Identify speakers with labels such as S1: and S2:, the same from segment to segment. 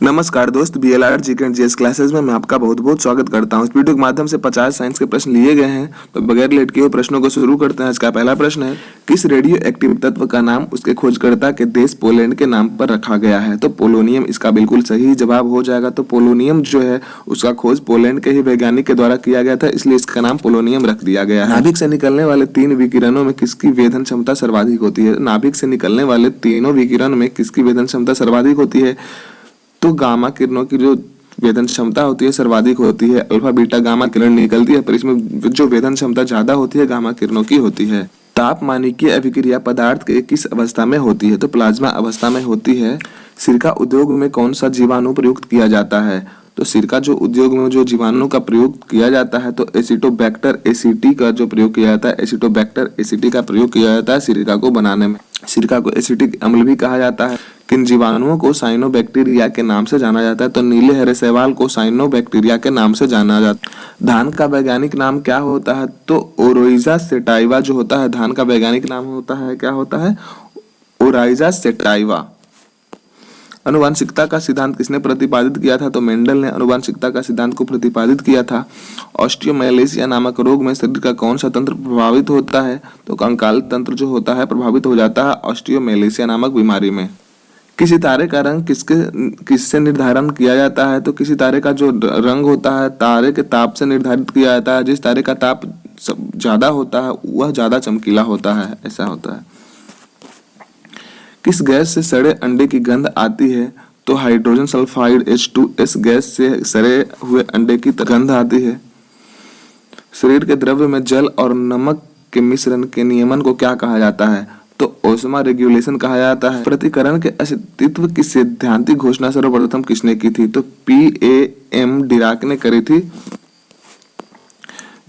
S1: नमस्कार दोस्त, BLR GK and GS classes में मैं आपका बहुत बहुत स्वागत करता हूं। इस वीडियो के माध्यम से 50 साइंस के प्रश्न लिए गए हैं, तो बगैर लेट किए हुए प्रश्नों को शुरू करते हैं। आज का पहला प्रश्न है, किस रेडियो एक्टिव तत्व का नाम उसके खोजकर्ता के देश पोलैंड के नाम पर रखा गया है? तो पोलोनियम इसका बिल्कुल सही जवाब हो जाएगा। तो पोलोनियम जो है उसका खोज पोलैंड के ही वैज्ञानिक के द्वारा किया गया था, इसलिए इसका नाम पोलोनियम रख दिया गया है। नाभिक से निकलने वाले 3 विकिरणों में किसकी वेधन क्षमता सर्वाधिक होती है? नाभिक से निकलने वाले तीनों विकिरण में किसकी वेधन क्षमता सर्वाधिक होती है? तो गामा किरणों की जो वेधन क्षमता होती है सर्वाधिक होती है। अल्फा बीटा गामा किरण निकलती है, पर इसमें जो वेधन क्षमता ज्यादा होती है गामा किरणों की होती है। तापमानिकीय अभिक्रिया पदार्थ के किस अवस्था में होती है? तो प्लाज्मा अवस्था में होती है। सिरका उद्योग में कौन सा जीवाणु प्रयुक्त किया जाता है? तो सिरका जो उद्योग में जो जीवाणु का प्रयोग किया जाता है, तो एसिटोबैक्टर एसिटी का जो प्रयोग किया जाता है, एसिटोबैक्टर एसिटी का प्रयोग किया जाता है सिरका को बनाने में। सिरका को एसिटिक अम्ल भी कहा जाता है। किन जीवाणुओं को साइनोबैक्टीरिया के नाम से जाना जाता है? तो नीले हरे शैवाल को साइनोबैक्टीरिया के नाम से जाना जाता है। धान का वैज्ञानिक नाम क्या होता है? तो ओरोइजा सेटाइवा जो होता है धान का वैज्ञानिक नाम होता है, क्या होता है? Oryza sativa. अनुवांशिकता का सिद्धांत किसने प्रतिपादित किया था? तो मेंडल ने अनुवांशिकता का सिद्धांत को प्रतिपादित किया था। ऑस्टियोमैलेशिया नामक रोग में शरीर का कौन सा तंत्र प्रभावित होता है? तो कंकाल तंत्र जो होता है प्रभावित हो जाता है ऑस्टियोमैलेशिया नामक बीमारी में। किसी तारे का रंग किससे निर्धारण किया जाता है? तो किसी तारे का जो रंग होता है तारे के ताप से निर्धारित किया जाता है। जिस तारे का ताप ज्यादा होता है वह ज्यादा चमकीला होता है, ऐसा होता है। किस गैस से सड़े अंडे की गंध आती है? तो हाइड्रोजन सल्फाइड H2S गैस से सड़े हुए अंडे की गंध आती है। शरीर के द्रव्य में जल और नमक के मिश्रण के नियमन को क्या कहा जाता है? तो ओस्मा रेगुलेशन कहा जाता है। प्रतिकरण के अस्तित्व की सैद्धांतिक घोषणा सर्वप्रथम किसने की थी? तो PAM डिराक ने करी थी।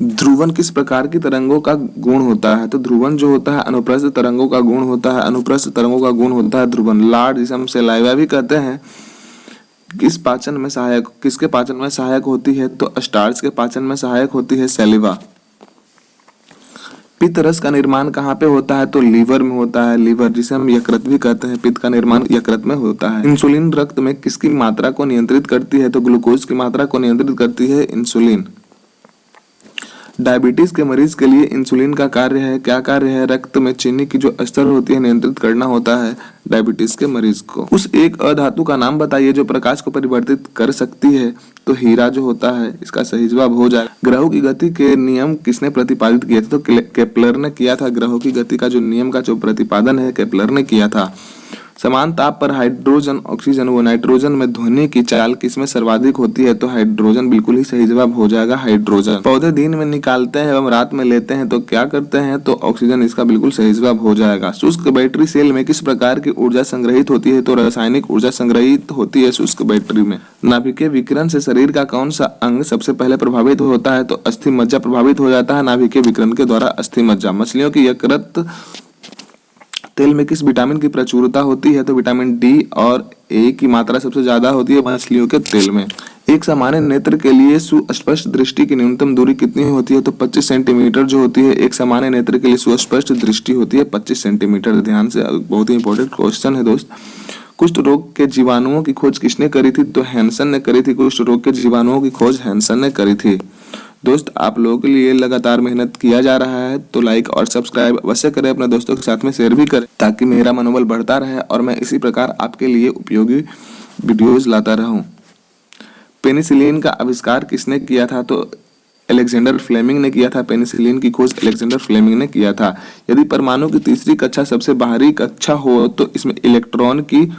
S1: ध्रुवन किस प्रकार की तरंगों का गुण होता है? तो ध्रुवन जो होता है अनुप्रस्थ तरंगों का गुण होता है। अनुप्रस्थ तरंगों का गुण होता है ध्रुवन। लार्ड जिसे हम सलाइवा भी कहते हैं, किसके पाचन में सहायक होती है? तो स्टार्च के पाचन में सहायक होती है सैलिवा। पित्त रस का निर्माण कहाँ पे होता है? तो लीवर में होता है। लीवर जिसे हम यकृत भी कहते हैं, पित्त का निर्माण यकृत में होता है। इंसुलिन रक्त में किसकी मात्रा को नियंत्रित करती है? तो ग्लूकोज की मात्रा को नियंत्रित करती है इंसुलिन। डायबिटीज के मरीज के लिए इंसुलिन का कार्य है, क्या कार्य है? रक्त में चीनी की जो स्तर होती है नियंत्रित करना होता है डायबिटीज के मरीज को। उस एक अधातु का नाम बताइए जो प्रकाश को परिवर्तित कर सकती है? तो हीरा जो होता है इसका सही जवाब हो जाएगा। ग्रहों की गति के नियम किसने प्रतिपादित किए थे? तो केपलर ने किया था। ग्रहों की गति का जो नियम का जो प्रतिपादन है केपलर ने किया था। समान ताप पर हाइड्रोजन, ऑक्सीजन व नाइट्रोजन में ध्वनि की चाल किसमें सर्वाधिक होती है? तो हाइड्रोजन बिल्कुल ही सही जवाब हो जाएगा, हाइड्रोजन। पौधे दिन में निकालते हैं एवं रात में लेते हैं तो क्या करते हैं? तो ऑक्सीजन इसका बिल्कुल सही जवाब हो जाएगा। शुष्क बैटरी सेल में किस प्रकार की ऊर्जा संग्रहित होती है? तो रासायनिक ऊर्जा संग्रहित होती है शुष्क बैटरी में। नाभिकीय विकिरण से शरीर का कौन सा अंग सबसे पहले प्रभावित होता है? तो अस्थि मज्जा प्रभावित हो जाता है नाभिकीय विकिरण के द्वारा, अस्थि मज्जा। मछलियों की यकृत तेल में किस विटामिन की प्रचुरता होती है? तो विटामिन डी और ए की मात्रा सबसे ज्यादा होती है मछलियों के तेल में। एक सामान्य नेत्र के लिए सुस्पष्ट दृष्टि की न्यूनतम दूरी कितनी होती है? तो 25 सेंटीमीटर जो होती है एक सामान्य नेत्र के लिए सुस्पष्ट दृष्टि होती है 25 सेंटीमीटर। ध्यान से, बहुत ही इंपॉर्टेंट क्वेश्चन है दोस्त। कुष्ठ रोग के जीवाणुओं की खोज किसने करी थी? तो हैंसन ने करी थी। कुष्ठ रोग के जीवाणुओं की खोज हैंसन ने करी थी। दोस्त, आप लोगों के लिए लगातार मेहनत किया जा रहा है, तो लाइक और सब्सक्राइब अवश्य करें, अपने दोस्तों के साथ में शेयर भी करें ताकि मेरा मनोबल बढ़ता रहे और मैं इसी प्रकार आपके लिए उपयोगी वीडियोस लाता रहूं। पेनिसिलिन का आविष्कार किसने किया था? तो अलेक्जेंडर फ्लेमिंग ने किया था। पेनिसिलिन की खोज अलेक्जेंडर फ्लेमिंग ने किया था। यदि परमाणु की तीसरी कक्षा सबसे बाहरी कक्षा हो तो इसमें इलेक्ट्रॉन की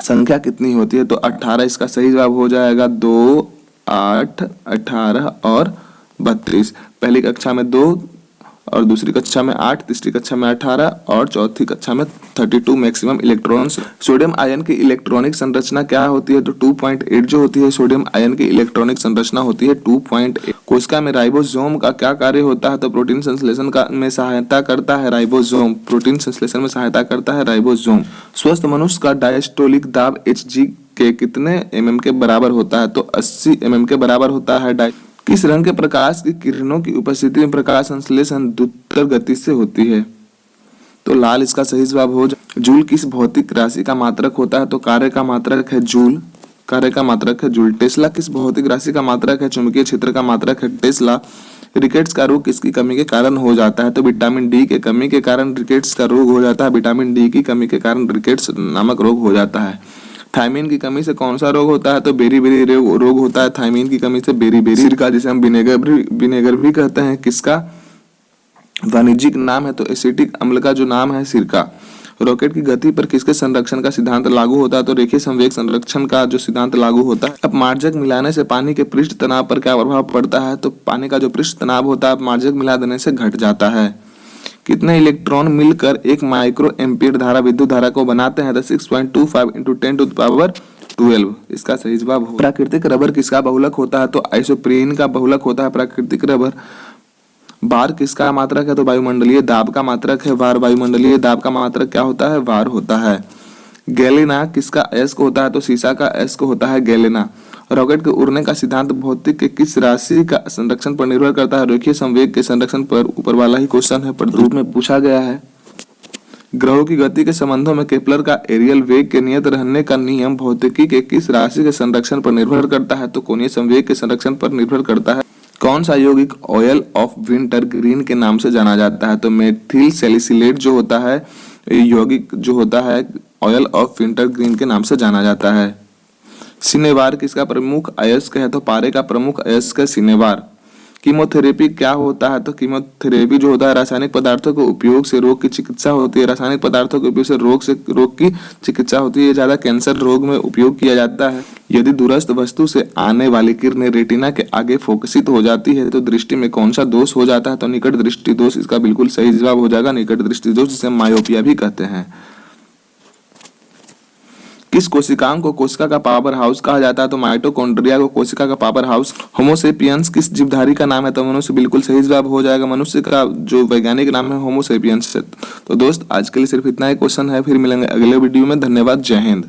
S1: संख्या कितनी होती है? तो 18 इसका सही जवाब हो जाएगा। 2, 8, 18 और 32। पहली कक्षा में 2 और दूसरी कक्षा में 8, तीसरी कक्षा में 18 और चौथी कक्षा में 32 मैक्सिमम इलेक्ट्रॉन्स। सोडियम आयन की इलेक्ट्रॉनिक संरचना क्या होती है? तो 2.8 जो होती है सोडियम आयन की इलेक्ट्रॉनिक संरचना होती है 2.8। कोशिका में राइबोसोम का क्या कार्य होता है? तो प्रोटीन संश्लेषण में सहायता करता है राइबोसोम। प्रोटीन संश्लेषण में सहायता करता है राइबोसोम। स्वस्थ मनुष्य का डायस्टोलिक दाब Hg के कितने mm के बराबर होता है? तो 80 mm के बराबर होता है। किस रंग के प्रकाश की किरणों की उपस्थिति में प्रकाश संश्लेषण द्रुत गति से होती है? तो लाल इसका सही जवाब हो जाए। जूल किस भौतिक राशि का मात्रक होता है? तो कार्य का मात्रक है जूल। कार्य का मात्रक है जूल। टेस्ला किस भौतिक राशि का मात्रक है? चुंबकीय क्षेत्र का मात्रक है टेस्ला। रिकेट्स का रोग किसकी कमी के कारण हो जाता है? तो विटामिन डी के कमी के कारण रिकेट्स का रोग हो जाता है। विटामिन डी की कमी के कारण रिकेट्स नामक रोग हो जाता है। थायमीन की कमी से कौन सा रोग होता है? तो बेरी रोग होता है थायमीन की कमी से। बेरी सिरका जिसे हम विनेगर भी कहते हैं, किसका वाणिज्यिक नाम है? तो एसिटिक अम्ल का जो नाम है सिरका। रॉकेट की गति पर किसके संरक्षण का सिद्धांत लागू होता है? तो रेखीय संवेग संरक्षण का जो सिद्धांत लागू होता है। अपमार्जक मिलाने से पानी के पृष्ठ तनाव पर क्या प्रभाव पड़ता है? तो पानी का जो पृष्ठ तनाव होता है अपमार्जक मिला देने से घट जाता है। कितने इलेक्ट्रॉन मिलकर एक माइक्रो एम्पीयर धारा विद्युत धारा को बनाते हैं? 6.25 × 10⁻12। इसका सही जवाब हो। प्राकृतिक रबर किसका बहुलक होता है? तो आइसोप्रीन का बहुलक होता है प्राकृतिक रबर। बार किसका मात्रक है? तो वायुमंडलीय दाब का मात्रक है वार। वायुमंडलीय दाब का मात्रक क्या होता है? वार होता है। गैलेना किसका अयस्क होता है? तो सीसा का अयस्क होता है गैलेना। रॉकेट के उड़ने का सिद्धांत भौतिक के किस राशि का संरक्षण पर निर्भर करता है? रेखीय संवेग के संरक्षण पर। ऊपर वाला ही क्वेश्चन है, पर रूप में पूछा गया है। ग्रहों की गति के संबंधों में केपलर का एरियल वेग के नियत रहने का नियम भौतिकी के किस राशि के संरक्षण पर निर्भर करता है? तो कोणीय संवेग के संरक्षण पर निर्भर करता है। कौन सा यौगिक ऑयल ऑफ विंटर ग्रीन के नाम से जाना जाता है? तो मेथिल सैलिसिलेट जो होता है यौगिक जो होता है ऑयल ऑफ विंटर ग्रीन के नाम से जाना जाता है। सिनेवार किसका प्रमुख अयस्क है? तो पारे का प्रमुख अयस्क है सिनेवार। कीमोथेरेपी क्या होता है? तो कीमोथेरेपी जो होता है रासायनिक पदार्थों के उपयोग से रोग की चिकित्सा होती है। रासायनिक पदार्थों के उपयोग से रोग की चिकित्सा होती है। ज्यादा कैंसर रोग में उपयोग किया जाता है। यदि दूरस्थ वस्तु से आने वाली किरणें रेटिना के आगे फोकसित हो जाती है तो दृष्टि में कौन सा दोष हो जाता है? तो निकट दृष्टि दोष इसका बिल्कुल सही जवाब हो जाएगा। निकट दृष्टि दोष जिसे मायोपिया भी कहते हैं। किस कोशिकांग को कोशिका का पावर हाउस कहा जाता है? तो माइटोकॉन्ड्रिया को कोशिका का पावर हाउस। होमोसेपियंस किस जीवधारी का नाम है? तो मनुष्य बिल्कुल सही जवाब हो जाएगा। मनुष्य का जो वैज्ञानिक नाम है होमोसेपियंस। तो दोस्त आज के लिए सिर्फ इतना ही क्वेश्चन है, फिर मिलेंगे अगले वीडियो में। धन्यवाद, जय हिंद।